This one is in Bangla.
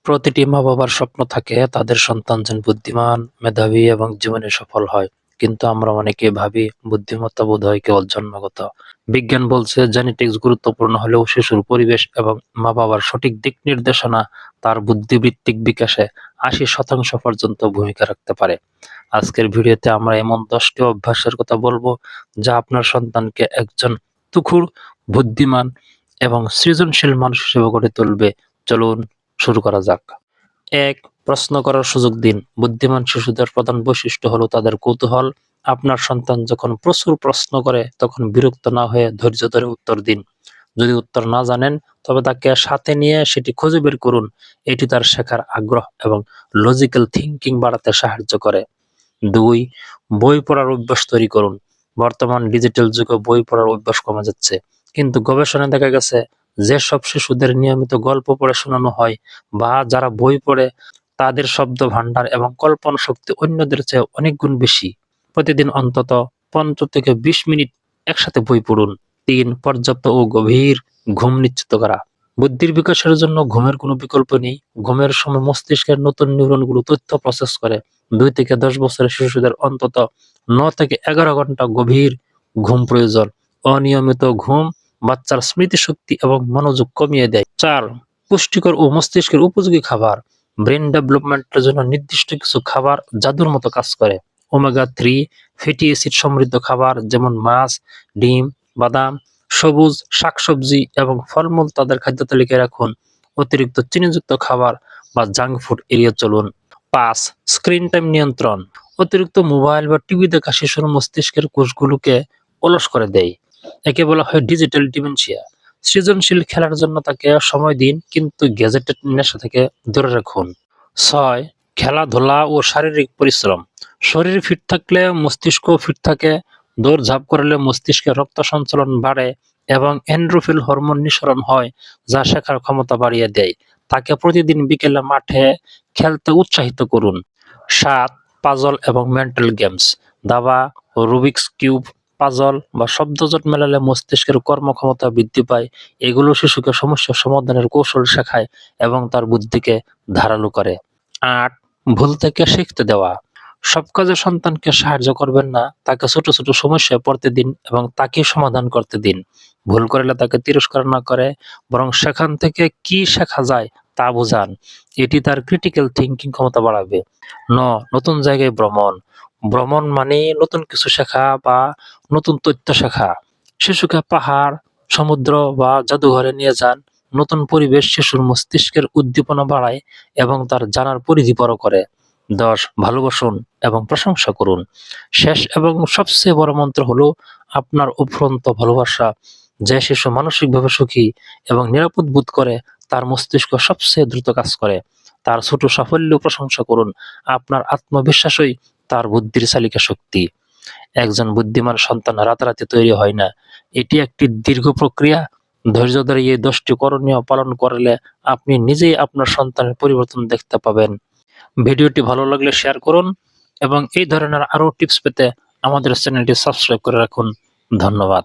প্রতিটি মা-বাবার স্বপ্ন থাকে তাদের সন্তান যেন বুদ্ধিমান, মেধাবী এবং জীবনে সফল হয়। কিন্তু আমরা অনেকেই ভাবি বুদ্ধিমত্তা বোধহয় কেবল জন্মগত। বিজ্ঞান বলছে জেনেটিক্স গুরুত্বপূর্ণ হলেও শিশুর পরিবেশ এবং মা-বাবার সঠিক দিক নির্দেশনা তার বুদ্ধিবৃত্তিক বিকাশে ৮০% পর্যন্ত ভূমিকা রাখতে পারে। আজকের ভিডিওতে আমরা এমন ১০টি অভ্যাসের কথা বলবো যা আপনার সন্তানকে একজন তুখুড়, বুদ্ধিমান এবং সৃজনশীল মানুষ হিসেবে গড়ে তুলবে। চলুন শুরু করা যাক। ১. প্রশ্ন করার সুযোগ দিন। বুদ্ধিমান শিশুদের প্রধান বৈশিষ্ট্য হলো তাদের কৌতূহল। আপনার সন্তান যখন প্রচুর প্রশ্ন করে তখন বিরক্ত না হয়ে ধৈর্য ধরে উত্তর দিন। যদি উত্তর না জানেন তবে তাকে সাথে নিয়ে সেটি খুঁজে বের করুন। এটি তার শেখার আগ্রহ এবং লজিক্যাল থিংকিং বাড়াতে সাহায্য করে। ২. বই পড়ার অভ্যাস তৈরি করুন। বর্তমান ডিজিটাল যুগে বই পড়ার অভ্যাস কমে যাচ্ছে, কিন্তু গবেষণায় দেখা গেছে যেসব শিশুদের নিয়মিত গল্প পড়ে শোনানো হয় বা যারা বই পড়ে তাদের শব্দ ভান্ডার এবং কল্পনা শক্তি অন্যদের চেয়ে অনেক গুণ বেশি। প্রতিদিন অন্তত ১৫ থেকে ২০ মিনিট একসাথে বই পড়ুন। ৩. পর্যাপ্ত ও গভীর ঘুম নিশ্চিত করা। বুদ্ধির বিকাশের জন্য ঘুমের কোনো বিকল্প নেই। ঘুমের সময় মস্তিষ্কের নতুন নিউরনগুলো তথ্য প্রসেস করে। ২ থেকে ১০ বছরের শিশুদের অন্তত ৯ থেকে ১১ ঘন্টা গভীর ঘুম প্রয়োজন। অনিয়মিত ঘুম বাচ্চার স্মৃতিশক্তি এবং মনোযোগ কমিয়ে দেয়। ৪. পুষ্টিকর ও মস্তিষ্কের উপযোগী খাবার। ব্রেন ডেভেলপমেন্টের জন্য নির্দিষ্ট কিছু খাবার জাদুর মতো কাজ করে। ওমেগা-3 ফ্যাটি অ্যাসিড সমৃদ্ধ খাবার যেমন মাছ, ডিম, বাদাম, সবুজ শাকসবজি এবং ফলমূল তাদের খাদ্য তালিকায় রাখুন। অতিরিক্ত চিনিযুক্ত খাবার বা জাঙ্ক ফুড এড়িয়ে চলুন। ৫. স্ক্রিন টাইম নিয়ন্ত্রণ। অতিরিক্ত মোবাইল বা টিভি দেখা শিশুর মস্তিষ্কের কোষগুলোকে অলস করে দেয়। একে বলা হয় ডিজিটাল ডিমেনশিয়া। সৃজনশীল খেলার জন্য তাকে সময় দিন, কিন্তু গ্যাজেটের নেশা থেকে দূরে রাখুন। ৬. খেলাধুলা ও শারীরিক পরিশ্রম। শরীর ফিট থাকলে মস্তিষ্ক ফিট থাকে। দৌড়ঝাঁপ করলে মস্তিষ্কে রক্ত সঞ্চালন বাড়ে এবং এন্ডোরফিন হরমোন নিঃসরণ হয়, যা শেখার ক্ষমতা বাড়িয়ে দেয়। তাকে প্রতিদিন বিকেলে মাঠে খেলতে উৎসাহিত করুন। ৭. পাজল এবং মেন্টাল গেমস। দাবা, রুবিকস কিউব, পাজল বা শব্দজট মেলালে মস্তিষ্কের কর্মক্ষমতা বৃদ্ধি পায়। এগুলো শিশুকে সমস্যা সমাধানের কৌশল শেখায় এবং তার বুদ্ধিকে ধারালো করে। ৮. ভুল থেকে শিখতে দেওয়া। সব কাজে সন্তানকে সাহায্য করবেন না, তাকে ছোট ছোট সমস্যায় পড়তে দিন এবং তাকে সমাধান করতে দিন। ভুল করলে তাকে তিরস্কার না করে বরং সেখান থেকে কি শেখা যায় তা বোঝান। এটি তার ক্রিটিক্যাল থিঙ্কিং ক্ষমতা বাড়াবে। ৯. নতুন জায়গায় ভ্রমণ। ভ্রমণ মানে নতুন কিছু শেখা বা নতুন তথ্য শেখা। শিশুকে পাহাড়, সমুদ্র বা জাদুঘরে নিয়ে যান। নতুন পরিবেশ শিশুর মস্তিষ্কের উদ্দীপনা বাড়ায় এবং তার জানার পরিধি বড় করে। ১০. ভালোবাসুন এবং প্রশংসা করুন। শেষ এবং সবচেয়ে বড় মন্ত্র হলো আপনার অফুরন্ত ভালোবাসা। যে শিশু মানসিকভাবে সুখী এবং নিরাপদ বোধ করে তার মস্তিষ্ক সবচেয়ে দ্রুত কাজ করে। তার ছোট সাফল্য প্রশংসা করুন। আপনার আত্মবিশ্বাসই তার বুদ্ধির চালিকা শক্তি। একজন বুদ্ধিমান সন্তান রাতারাতি তৈরি হয় না, এটি একটি দীর্ঘ প্রক্রিয়া। ধৈর্য ধরে এই ১০টি করণীয় পালন করলে আপনি নিজেই আপনার সন্তানের পরিবর্তন দেখতে পাবেন। ভিডিওটি ভালো লাগলে শেয়ার করুন এবং এই ধরনের আরও টিপস পেতে আমাদের চ্যানেলটি সাবস্ক্রাইব করে রাখুন। ধন্যবাদ।